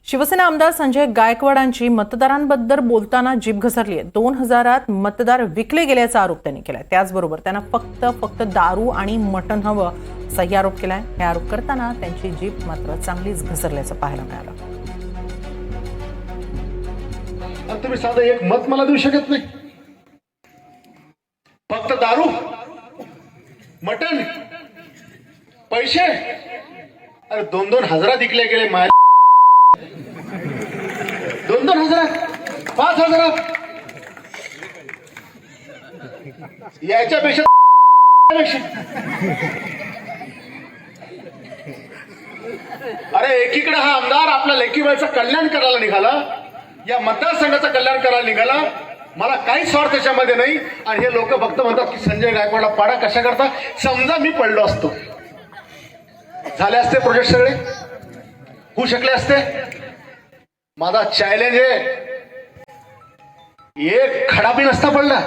शिवसेना आमदार संजय गायकवाडांची मतदारांबद्दल बोलताना जीभ घसरली आहे। 2000 मतदार विकले गेल्याचा आरोप त्यांनी केलाय। त्याचबरोबर त्यांना फक्त दारू आणि मटण हवं असाही आरोप केलाय। हे आरोप करताना त्यांची जीभ मात्र चांगलीच घसरल्याचं पाहायला मिळालं। तुम्ही साधं एक मत मला देऊ शकत नाही। फक्त दारू, मटण, पैसे, अरे 2-2 हजारात विकले गेले। 2-2 हजारात, 5 हजारात, याच्यापेक्षा अरे एकीकडे हा आमदार आपल्या लेकीबाईचं कल्याण करायला निघाला, या मतदारसंघाचं कल्याण करायला निघाला। मला काहीच स्वार्थ त्याच्यामध्ये नाही। आणि हे लोक फक्त म्हणतात की संजय गायकवाडला पाडा कशा करता। समजा मी पडलो असतो, झाले असते प्रोजेक्ट सगळे होऊ शकले असते। माझा चॅलेंज आहे, एक खडा बी नसता पडला।